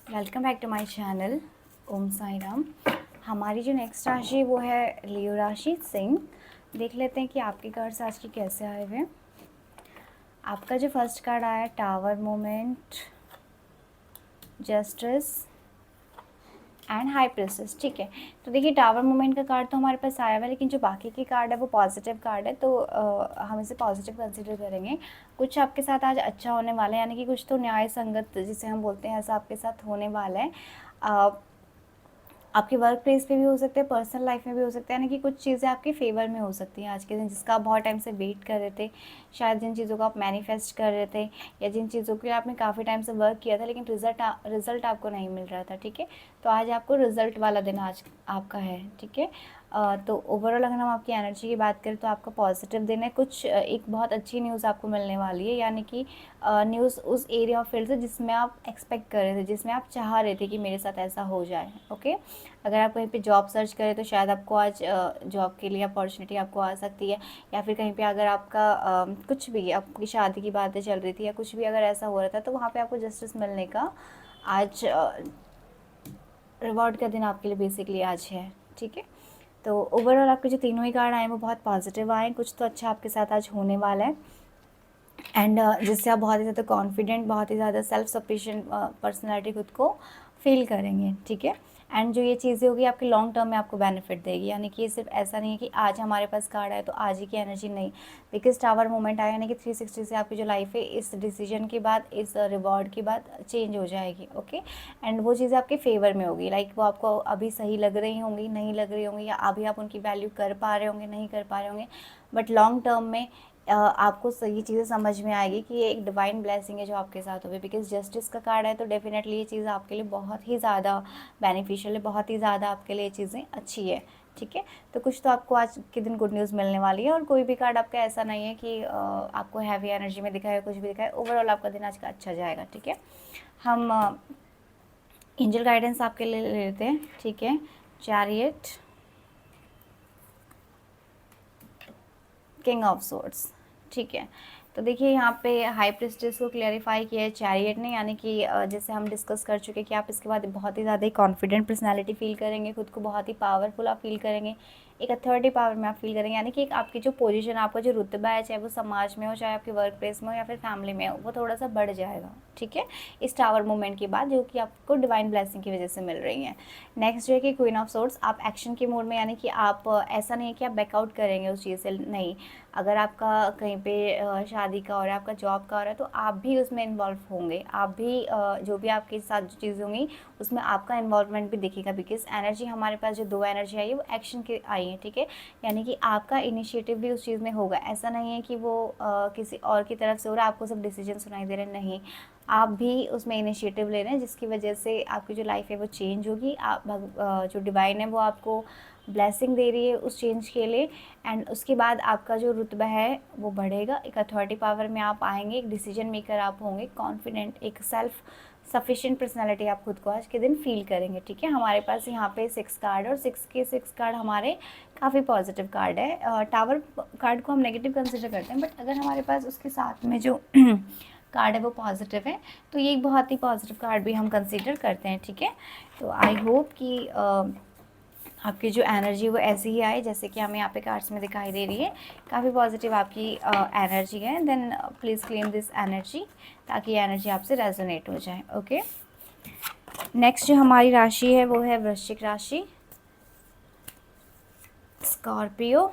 Welcome back to my channel. Om Sai Ram. हमारी जो next राशि है वो है लियो राशि सिंह। देख लेते हैं कि आपके कार्ड्स आज के कैसे आए हुए हैं। आपका जो फर्स्ट कार्ड आया है tower moment, justice and high princess. ठीक है, तो देखिए टावर मोमेंट का कार्ड तो हमारे पास आया हुआ है, लेकिन जो बाकी के कार्ड है वो पॉजिटिव कार्ड है, तो हम इसे पॉजिटिव कंसिडर करेंगे। कुछ आपके साथ आज अच्छा होने वाला है, यानी कि कुछ तो न्याय संगत जिसे हम बोलते हैं ऐसा आपके साथ होने वाला है। आपके वर्क प्लेस पे भी हो सकते हैं, पर्सनल लाइफ में भी हो सकता है, यानी कि कुछ चीज़ें आपके फेवर में हो सकती हैं आज के दिन, जिसका आप बहुत टाइम से वेट कर रहे थे। शायद जिन चीज़ों को आप मैनिफेस्ट कर रहे थे या जिन चीज़ों के लिए आपने काफ़ी टाइम से वर्क किया था लेकिन रिजल्ट आपको नहीं मिल रहा था। ठीक है, तो आज आपको रिजल्ट वाला दिन आज आपका है। ठीक है, तो ओवरऑल अगर हम आपकी एनर्जी की बात करें तो आपका पॉजिटिव दिन है। कुछ एक बहुत अच्छी न्यूज़ आपको मिलने वाली है, यानी कि न्यूज़ उस एरिया ऑफ फील्ड से जिसमें आप एक्सपेक्ट कर रहे थे, जिसमें आप चाह रहे थे कि मेरे साथ ऐसा हो जाए। ओके, अगर आप कहीं पे जॉब सर्च करें तो शायद आपको आज जॉब के लिए अपॉर्चुनिटी आपको आ सकती है, या फिर कहीं पे अगर आपका कुछ भी आपकी शादी की बातें चल रही थी या कुछ भी अगर ऐसा हो रहा था तो वहाँ पे आपको जस्टिस मिलने का आज रिवॉर्ड का दिन आपके लिए बेसिकली आज है। ठीक है, तो ओवरऑल आपके जो तीनों ही कार्ड आए वो बहुत पॉजिटिव आए। कुछ तो अच्छा आपके साथ आज होने वाला है, एंड जिससे आप बहुत ही ज़्यादा कॉन्फिडेंट, बहुत ही ज़्यादा सेल्फ सफिशिएंट पर्सनैलिटी खुद को फील करेंगे। ठीक है, एंड जो ये चीज़ें होगी आपके लॉन्ग टर्म में आपको बेनिफिट देगी, यानी कि सिर्फ ऐसा नहीं है कि आज हमारे पास कार्ड है तो आज ही की एनर्जी नहीं। बिकॉज टावर मोमेंट आया, यानी कि 360 से आपकी जो लाइफ है इस डिसीजन के बाद, इस रिवॉर्ड के बाद चेंज हो जाएगी। ओके, एंड वो चीज़ें आपके फेवर में होगी, लाइक वो आपको अभी सही लग रही होंगी, नहीं लग रही होंगी, या अभी आप उनकी वैल्यू कर पा रहे होंगे, नहीं कर पा रहे होंगे, बट लॉन्ग टर्म में आपको सही चीज़ें समझ में आएगी कि ये एक डिवाइन ब्लेसिंग है जो आपके साथ होगी। बिकॉज जस्टिस का कार्ड है तो डेफिनेटली ये चीज़ आपके लिए बहुत ही ज़्यादा बेनिफिशियल है, बहुत ही ज़्यादा आपके लिए ये चीज़ें अच्छी है। ठीक है, तो कुछ तो आपको आज के दिन गुड न्यूज़ मिलने वाली है, और कोई भी कार्ड आपका ऐसा नहीं है कि आपको हैवी एनर्जी में दिखाए, कुछ भी दिखाए। ओवरऑल आपका दिन आज का अच्छा जाएगा। ठीक है, हम एंजल गाइडेंस आपके लिए ले लेते हैं। ठीक है, चैरियट, किंग ऑफ सोर्ड्स। ठीक है, तो देखिए यहाँ पे हाई प्रिस्टेस को क्लैरिफाई किया है चैरियट ने, यानी कि जैसे हम डिस्कस कर चुके कि आप इसके बाद बहुत ही ज़्यादा कॉन्फिडेंट पर्सनालिटी फील करेंगे, खुद को बहुत ही पावरफुल आप फील करेंगे, एक अथॉरिटी पावर में आप फील करेंगे, यानी कि एक आपकी जो पोजीशन, आपका जो रुतबा है, चाहे वो समाज में हो, चाहे आपके वर्क प्लेस में हो या फिर फैमिली में हो, वो थोड़ा सा बढ़ जाएगा। ठीक है, इस टावर मूवमेंट के बाद, जो कि आपको डिवाइन ब्लेसिंग की वजह से मिल रही है। नेक्स्ट जो है कि क्वीन ऑफ सोर्ड्स, आप एक्शन के मोड में, यानी कि आप ऐसा नहीं है कि आप बैकआउट करेंगे उस चीज़ से, नहीं। अगर आपका कहीं पे शादी का हो रहा है, आपका जॉब का हो रहा है, तो आप भी उसमें इन्वॉल्व होंगे, आप भी जो भी आपके साथ जो चीज़ें होंगी उसमें आपका इन्वॉल्वमेंट भी दिखेगा। बिकॉज एनर्जी हमारे पास जो दो एनर्जी आई है वो एक्शन की आई है। ठीक है, यानी कि आपका इनिशिएटिव भी उस चीज़ में होगा, ऐसा नहीं है कि वो किसी और की तरफ से हो रहा है, आपको सब डिसीजन सुनाई दे रहे हैं, नहीं, आप भी उसमें इनिशिएटिव ले रहे हैं, जिसकी वजह से आपकी जो लाइफ है वो चेंज होगी। आप जो डिवाइन है वो आपको ब्लेसिंग दे रही है उस चेंज के लिए, एंड उसके बाद आपका जो रुतबा है वो बढ़ेगा, एक अथॉरिटी पावर में आप आएंगे, एक डिसीजन मेकर आप होंगे, कॉन्फिडेंट, एक सेल्फ सफिशिएंट पर्सनालिटी आप खुद को आज के दिन फील करेंगे। ठीक है, हमारे पास यहाँ पे 6 कार्ड, और 6 कार्ड हमारे काफ़ी पॉजिटिव कार्ड है। टावर कार्ड को हम नेगेटिव कंसिडर करते हैं, बट अगर हमारे पास उसके साथ में जो कार्ड है वो पॉजिटिव है तो ये एक बहुत ही पॉजिटिव कार्ड भी हम कंसिडर करते हैं। ठीक है, तो आई होप कि आपकी जो एनर्जी वो ऐसी ही आए जैसे कि हमें यहाँ पे कार्ड्स में दिखाई दे रही है। काफ़ी पॉजिटिव आपकी एनर्जी है। Then please claim this energy, ताकि एनर्जी आपसे रेजोनेट हो जाए। ओके, नेक्स्ट जो हमारी राशि है वो है वृश्चिक राशि, स्कॉर्पियो।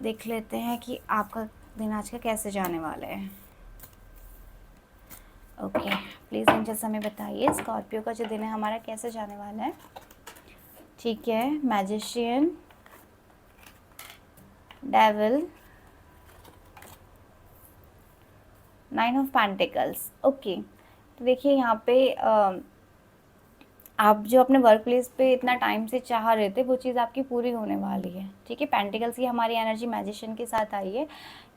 देख लेते हैं कि आपका दिन आज का कैसे जाने वाला है। ओके, प्लीज़ एंजल्स हमें बताइए स्कॉर्पियो का जो दिन है हमारा कैसे जाने वाला है। ठीक है, magician, devil, 9 of pentacles. Okay, तो देखिए यहाँ पे आप जो अपने वर्क प्लेस पे इतना टाइम से चाह रहे थे वो चीज़ आपकी पूरी होने वाली है। ठीक है, पेंटिकल्स की हमारी एनर्जी मैजिशियन के साथ आई है,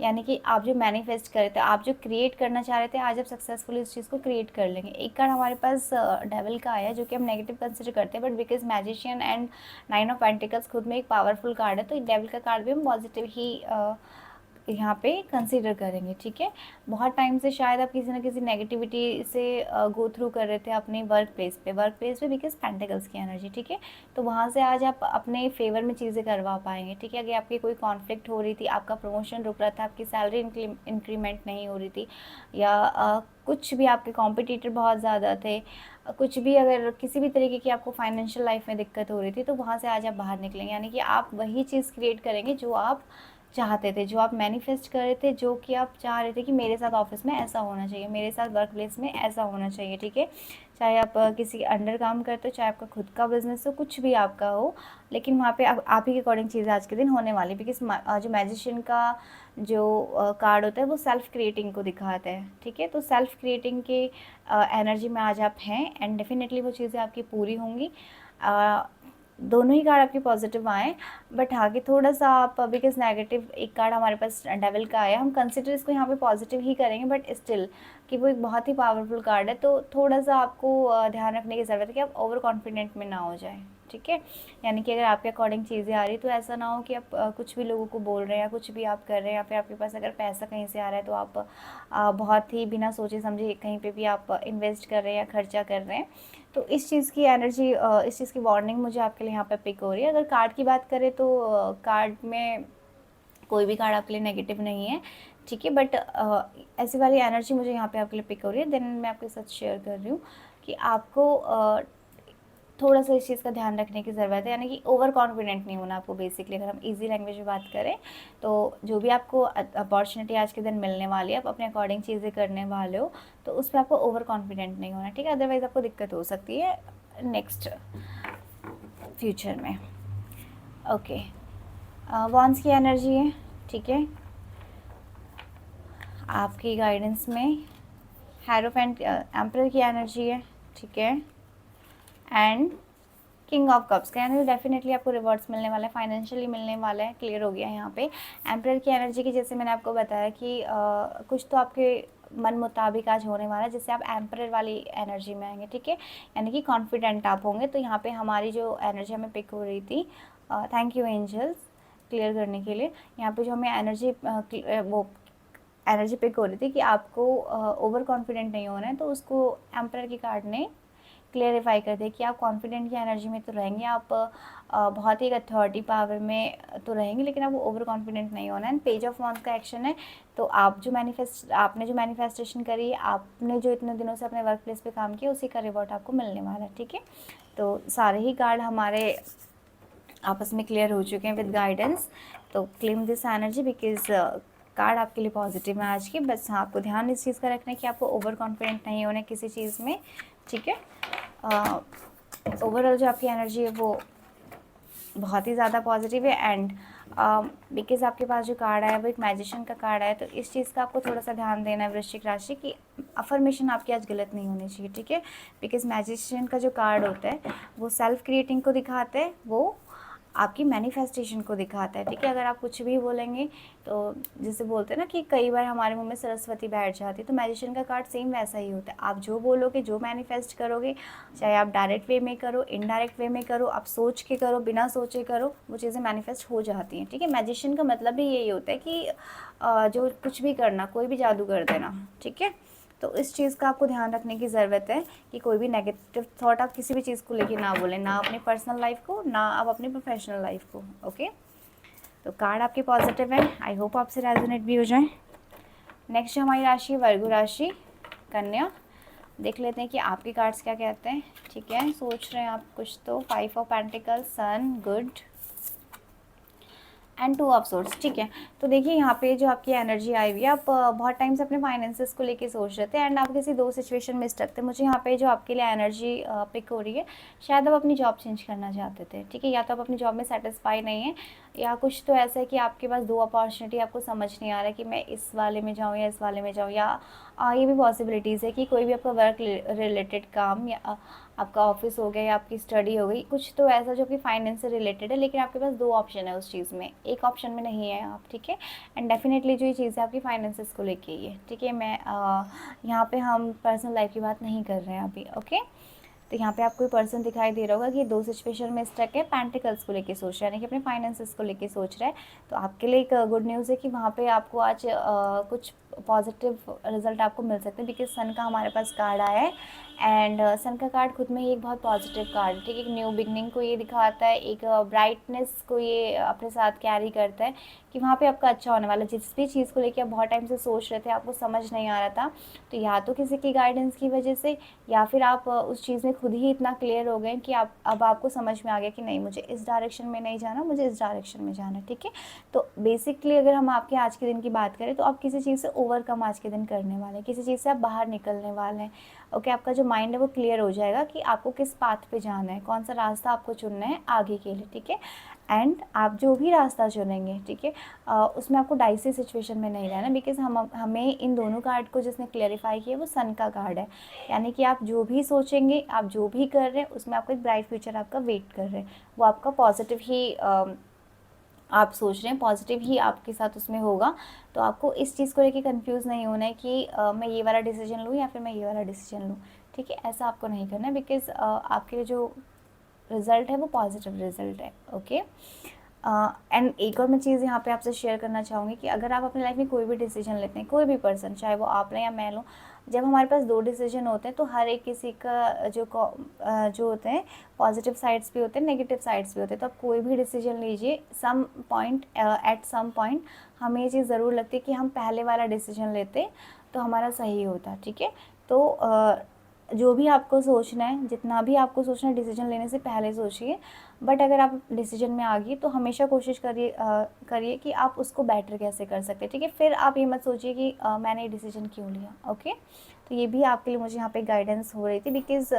यानी कि आप जो मैनिफेस्ट कर रहे थे, आप जो क्रिएट करना चाह रहे थे, आज आप सक्सेसफुली उस चीज़ को क्रिएट कर लेंगे। एक कार्ड हमारे पास डेविल का आया है जो कि हम नेगेटिव कंसिडर करते हैं, but because magician and 9 of pentacles खुद में एक पावरफुल कार्ड है, तो डेविल का कार्ड भी हम पॉजिटिव ही यहाँ पे कंसीडर करेंगे, ठीक है। बहुत टाइम से शायद आप किसी ना किसी नेगेटिविटी से गो थ्रू कर रहे थे अपने वर्क प्लेस पे बिकॉज पेंटिकल्स की एनर्जी, ठीक है। तो वहाँ से आज आप अपने फेवर में चीज़ें करवा पाएंगे, ठीक है। अगर आपकी कोई कॉन्फ्लिक्ट हो रही थी, आपका प्रमोशन रुक रहा था, आपकी सैलरी इंक्रीमेंट नहीं हो रही थी, या कुछ भी आपके कॉम्पिटिटर बहुत ज़्यादा थे, कुछ भी अगर किसी भी तरीके की आपको फाइनेंशियल लाइफ में दिक्कत हो रही थी, तो वहाँ से आज आप बाहर निकलेंगे। यानी कि आप वही चीज़ क्रिएट करेंगे जो आप चाहते थे, जो आप मैनिफेस्ट कर रहे थे, जो कि आप चाह रहे थे कि मेरे साथ ऑफिस में ऐसा होना चाहिए, मेरे साथ वर्क प्लेस में ऐसा होना चाहिए, ठीक है। चाहे आप किसी अंडर काम करते हो, चाहे आपका खुद का बिजनेस हो, कुछ भी आपका हो, लेकिन वहाँ पे आप ही के अकॉर्डिंग चीज़ें आज के दिन होने वाली। बिकॉज जो मैजिशियन का जो कार्ड होता है वो सेल्फ क्रिएटिंग को दिखाता है, ठीक है। तो सेल्फ क्रिएटिंग के एनर्जी में आज आप हैं, एंड डेफिनेटली वो चीज़ें आपकी पूरी होंगी। दोनों ही कार्ड आपके पॉजिटिव आए, बट आगे थोड़ा सा आप, बिकॉज नेगेटिव एक कार्ड हमारे पास डेविल का आया, हम कंसिडर इसको यहाँ पे पॉजिटिव ही करेंगे, बट स्टिल कि वो एक बहुत ही पावरफुल कार्ड है। तो थोड़ा सा आपको ध्यान रखने की ज़रूरत है कि आप ओवर कॉन्फिडेंट में ना हो जाए, ठीक है। यानी कि अगर आपके अकॉर्डिंग चीज़ें आ रही तो ऐसा ना हो कि आप कुछ भी लोगों को बोल रहे हैं या कुछ भी आप कर रहे हैं, या फिर आपके पास अगर पैसा कहीं से आ रहा है तो आप बहुत ही बिना सोचे समझे कहीं पे भी आप इन्वेस्ट कर रहे हैं या खर्चा कर रहे हैं। तो इस चीज़ की एनर्जी, इस चीज़ की वार्निंग मुझे आपके लिए यहाँ पे पिक हो रही है। अगर कार्ड की बात करें तो कार्ड में कोई भी कार्ड आपके लिए नेगेटिव नहीं है, ठीक है। बट ऐसी वाली एनर्जी मुझे यहाँ पे आपके लिए पिक हो रही है। देन मैं आपके साथ शेयर कर रही हूँ कि आपको थोड़ा सा इस चीज़ का ध्यान रखने की ज़रूरत है, यानी कि ओवर कॉन्फिडेंट नहीं होना आपको। बेसिकली अगर हम इजी लैंग्वेज में बात करें तो जो भी आपको अपॉर्चुनिटी आज के दिन मिलने वाली है, आप अपने अकॉर्डिंग चीज़ें करने वाले हो, तो उस पर आपको ओवर कॉन्फिडेंट नहीं होना, ठीक है। अदरवाइज़ आपको दिक्कत हो सकती है नेक्स्ट फ्यूचर में। ओके, वॉन्स की एनर्जी है, ठीक है। आपकी गाइडेंस में हेरोफेंट एम्परर की एनर्जी है, ठीक है। एंड किंग ऑफ कप्स का, यानी डेफिनेटली आपको रिवॉर्ड्स मिलने वाला है, फाइनेंशियली मिलने वाला है, क्लियर हो गया यहाँ पे। एम्परर की एनर्जी की, जैसे मैंने आपको बताया कि कुछ तो आपके मन मुताबिक आज होने वाला है, जिससे आप एम्परर वाली एनर्जी में आएंगे, ठीक है। यानी कि कॉन्फिडेंट आप होंगे। तो यहाँ पे हमारी जो एनर्जी हमें पिक हो रही थी, थैंक यू एंजल्स क्लियर करने के लिए। यहाँ पे जो हमें एनर्जी वो एनर्जी पिक हो रही थी कि आपको ओवर कॉन्फिडेंट नहीं होना है, तो उसको एम्परर की कार्ड ने क्लेरिफाई कर दे कि आप कॉन्फिडेंट की एनर्जी में तो रहेंगे, आप बहुत ही एक अथॉरिटी पावर में तो रहेंगे, लेकिन आपको ओवर कॉन्फिडेंट नहीं होना है। एंड पेज ऑफ वॉन्स का एक्शन है, तो आपने जो मैनिफेस्टेशन करी, आपने जो इतने दिनों से अपने वर्क प्लेस पे काम किया, उसी का रिवॉर्ड आपको मिलने वाला है, ठीक है। तो सारे ही कार्ड हमारे आपस में क्लियर हो चुके हैं विद गाइडेंस। तो claim this energy because card आपके लिए पॉजिटिव है आज की। बस हाँ, आपको ध्यान इस चीज़ का रखना है कि आपको ओवर कॉन्फिडेंट नहीं होना किसी चीज़ में, ठीक है। ओवरऑल जो आपकी एनर्जी है वो बहुत ही ज़्यादा पॉजिटिव है। एंड बिकॉज आपके पास जो कार्ड आया वो एक मैजिशियन का कार्ड आया, तो इस चीज़ का आपको थोड़ा सा ध्यान देना है वृश्चिक राशि की, अफर्मेशन आपकी आज गलत नहीं होनी चाहिए, ठीक है। बिकॉज मैजिशियन का जो कार्ड होता है वो सेल्फ क्रिएटिंग को दिखाता है, वो आपकी मैनिफेस्टेशन को दिखाता है, ठीक है। अगर आप कुछ भी बोलेंगे तो जैसे बोलते हैं ना कि कई बार हमारे मुंह में सरस्वती बैठ जाती है, तो मैजिशियन का कार्ड सेम वैसा ही होता है। आप जो बोलोगे, जो मैनिफेस्ट करोगे, चाहे आप डायरेक्ट वे में करो, इनडायरेक्ट वे में करो, आप सोच के करो, बिना सोचे करो, वो चीज़ें मैनिफेस्ट हो जाती हैं, ठीक है। मैजिशियन का मतलब भी यही होता है कि जो कुछ भी करना, कोई भी जादू कर देना, ठीक है। तो इस चीज़ का आपको ध्यान रखने की ज़रूरत है कि कोई भी नेगेटिव थॉट आप किसी भी चीज़ को लेके ना बोलें, ना अपनी पर्सनल लाइफ को, ना आप अपनी प्रोफेशनल लाइफ को, ओके। तो कार्ड आपके पॉजिटिव है, आई होप आपसे रेजोनेट भी हो जाए। नेक्स्ट हमारी राशि वर्गो राशि, कन्या। देख लेते हैं कि आपके कार्ड्स क्या कहते हैं, ठीक है। सोच रहे हैं आप कुछ तो, 5 of pentacles, sun, good, and 2 of swords, ठीक है। तो देखिए यहाँ पे जो आपकी एनर्जी आई हुई है, आप बहुत टाइम से अपने फाइनेंसेस को लेके सोच रहे थे, एंड आप किसी 2 सिचुएशन में स्टक थे। मुझे यहाँ पे जो आपके लिए एनर्जी पिक हो रही है, शायद आप अपनी जॉब चेंज करना चाहते थे, ठीक है। या तो आप अपनी जॉब में सेटिस्फाई नहीं है, या कुछ तो ऐसा है कि आपके पास 2 अपॉर्चुनिटी, आपको समझ नहीं आ रहा है कि मैं इस वाले में जाऊँ या इस वाले में जाऊँ, या ये भी पॉसिबिलिटीज़ है कि कोई भी आपका वर्क रिलेटेड काम, या आपका ऑफिस हो गया, या आपकी स्टडी हो गई, कुछ तो ऐसा जो कि फाइनेंस से रिलेटेड है, लेकिन आपके पास 2 ऑप्शन है उस चीज़ में, एक ऑप्शन में नहीं है आप, ठीक है। एंड डेफिनेटली जो ये चीज़ है आपकी फाइनेंसेस को लेके ही है, ठीक है। मैं यहाँ पे हम पर्सनल लाइफ की बात नहीं कर रहे हैं अभी, ओके। तो यहाँ पे आपको कोई पर्सन दिखाई दे रहा होगा कि 2 सिचुएशन में स्टक है, पेंटिकल्स को लेके सोच रहा है, यानी कि अपने फाइनेंसेस को लेके सोच रहा है। तो आपके लिए एक गुड न्यूज़ है कि वहाँ पे आपको आज कुछ पॉजिटिव रिजल्ट आपको मिल सकते हैं, बिकॉज सन का हमारे पास कार्ड आया है एंड सन का कार्ड खुद में ही एक बहुत पॉजिटिव कार्ड है, ठीक है। एक न्यू बिगनिंग को ये दिखाता है, एक ब्राइटनेस को ये अपने साथ कैरी करता है कि वहाँ पे आपका अच्छा होने वाला है। जिस भी चीज़ को लेकर आप बहुत टाइम से सोच रहे थे, आपको समझ नहीं आ रहा था, तो या तो किसी की गाइडेंस की वजह से या फिर आप उस चीज़ में खुद ही इतना क्लियर हो गए कि आप अब आपको समझ में आ गया कि नहीं, मुझे इस डायरेक्शन में नहीं जाना, मुझे इस डायरेक्शन में जाना है, ठीक है। तो बेसिकली अगर हम आपके आज के दिन की बात करें तो आप किसी चीज़ से ओवरकम आज के दिन करने वाले हैं, किसी चीज़ से आप बाहर निकलने वाले हैं। ओके, आपका जो माइंड है वो क्लियर हो जाएगा कि आपको किस पाथ पे जाना है, कौन सा रास्ता आपको चुनना है आगे के लिए, ठीक है। एंड आप जो भी रास्ता चुनेंगे, ठीक है, उसमें आपको डाइसी सिचुएशन में नहीं रहना, बिकॉज हमें इन दोनों कार्ड को जिसने क्लेरिफाई किया वो सन का कार्ड है, यानी कि आप जो भी सोचेंगे, आप जो भी कर रहे हैं, उसमें आपको एक ब्राइट फ्यूचर आपका वेट कर रहे हैं, वो आपका पॉजिटिव ही आप सोच रहे हैं, पॉजिटिव ही आपके साथ उसमें होगा। तो आपको इस चीज़ को लेके कंफ्यूज नहीं होना है कि मैं ये वाला डिसीजन लूँ या फिर मैं ये वाला डिसीजन लूँ, ठीक है। ऐसा आपको नहीं करना है, बिकॉज आपके जो रिज़ल्ट है वो पॉजिटिव रिज़ल्ट है। ओके, एंड एक और मैं चीज़ यहाँ पे आपसे शेयर करना चाहूँगी कि अगर आप अपनी लाइफ में कोई भी डिसीजन लेते हैं, कोई भी पर्सन, चाहे वो आप लें या मैं लूँ, जब हमारे पास 2 डिसीजन होते हैं तो हर एक किसी का जो होते हैं पॉजिटिव साइड्स भी होते हैं, नेगेटिव साइड्स भी होते हैं। तो आप कोई भी डिसीजन लीजिए, some point at some point हमें ये चीज़ ज़रूर लगती है कि हम पहले वाला डिसीजन लेते तो हमारा सही होता, ठीक है। तो जो भी आपको सोचना है, जितना भी आपको सोचना है, डिसीजन लेने से पहले सोचिए। बट अगर आप डिसीजन में आ गई तो हमेशा कोशिश करिए कि आप उसको बेटर कैसे कर सकते हैं, ठीक है। फिर आप ये मत सोचिए कि मैंने ये डिसीजन क्यों लिया। ओके, तो ये भी आपके लिए मुझे यहाँ पे गाइडेंस हो रही थी, बिकॉज़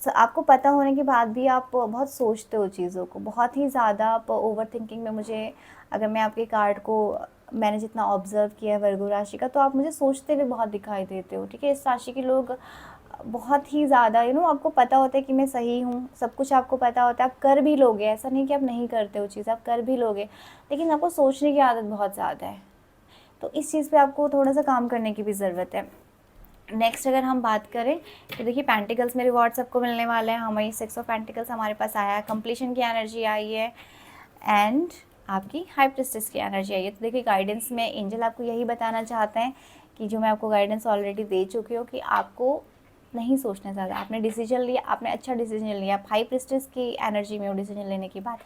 आपको पता होने के बाद भी आप बहुत सोचते हो चीज़ों को, बहुत ही ज़्यादा आप ओवर थिंकिंग में, मुझे अगर मैं आपके कार्ड को मैंने जितना ऑब्ज़र्व किया है वर्गो राशि का, तो आप मुझे सोचते हुए बहुत दिखाई देते हो, ठीक है। इस राशि के लोग बहुत ही ज़्यादा आपको पता होता है कि मैं सही हूँ, सब कुछ आपको पता होता है, आप कर भी लोगे, ऐसा नहीं कि आप नहीं करते हो चीज़, आप कर भी लोगे, लेकिन आपको सोचने की आदत बहुत ज़्यादा है। तो इस चीज़ पे आपको थोड़ा सा काम करने की भी ज़रूरत है। नेक्स्ट अगर हम बात करें तो देखिए, पेंटिकल्स में रिवॉर्ड सबको मिलने वाले हैं, हमारी 6 ऑफ पेंटिकल्स हमारे पास आया है, कंप्लीशन की एनर्जी आई है एंड आपकी हाई प्रिस्टेस की एनर्जी आई है। तो देखिए, गाइडेंस में एंजल आपको यही बताना चाहते हैं कि जो मैं आपको गाइडेंस ऑलरेडी दे चुकी हूँ कि आपको नहीं सोचना ज़्यादा, आपने डिसीजन लिया, आपने अच्छा डिसीजन लिया, हाई प्रिस्टेस की एनर्जी में वो डिसीजन लेने के बाद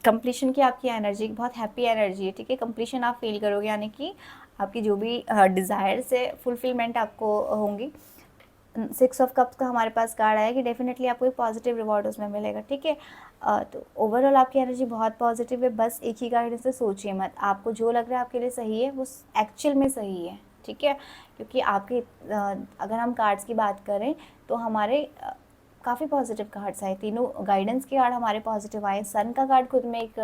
कंप्लीशन की आपकी एनर्जी बहुत हैप्पी एनर्जी है, ठीक है। कंप्लीशन आप फील करोगे, यानी कि आपकी जो भी डिज़ायर्स है फुलफिलमेंट आपको होंगी। 6 ऑफ कप्स का हमारे पास कार्ड आया कि डेफिनेटली आपको एक पॉजिटिव रिवॉर्ड उसमें मिलेगा, ठीक है। तो ओवरऑल आपकी एनर्जी बहुत पॉजिटिव है। बस एक ही गाइडेंस से सोचिए मत, आपको जो लग रहा है आपके लिए सही है वो एक्चुअल में सही है, ठीक है। क्योंकि आपके अगर हम कार्ड्स की बात करें तो हमारे काफ़ी पॉजिटिव कार्ड्स आए, तीनों गाइडेंस के कार्ड हमारे पॉजिटिव आए। सन का कार्ड खुद में एक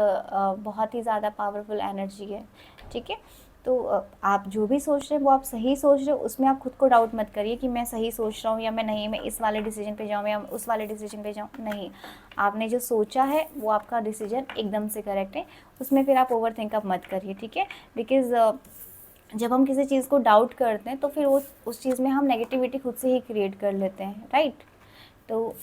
बहुत ही ज़्यादा पावरफुल एनर्जी है, ठीक है। तो आप जो भी सोच रहे हैं वो आप सही सोच रहे हो, उसमें आप खुद को डाउट मत करिए कि मैं सही सोच रहा हूँ या मैं नहीं, मैं इस वाले डिसीजन पे जाऊँ या उस वाले डिसीजन पे जाऊँ। नहीं, आपने जो सोचा है वो आपका डिसीजन एकदम से करेक्ट है, उसमें फिर आप ओवर थिंक अप मत करिए, ठीक है। बिकॉज़ जब हम किसी चीज़ को डाउट करते हैं तो फिर उस चीज़ में हम नेगेटिविटी खुद से ही क्रिएट कर लेते हैं, राइट। तो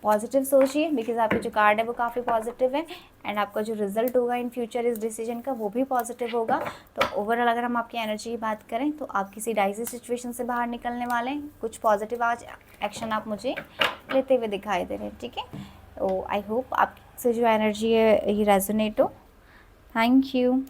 पॉजिटिव सोचिए, बिकॉज आपके जो कार्ड है वो काफ़ी पॉजिटिव है एंड आपका जो रिजल्ट होगा इन फ्यूचर इस डिसीजन का वो भी पॉजिटिव होगा। तो ओवरऑल अगर हम आपकी एनर्जी की बात करें तो आप किसी डाइसी सिचुएशन से बाहर निकलने वाले हैं, कुछ पॉजिटिव आज एक्शन आप मुझे लेते हुए दिखाई दे रहे हैं, ठीक है। तो आई होप आपसे जो एनर्जी है ये रेजोनेट हो। Thank you.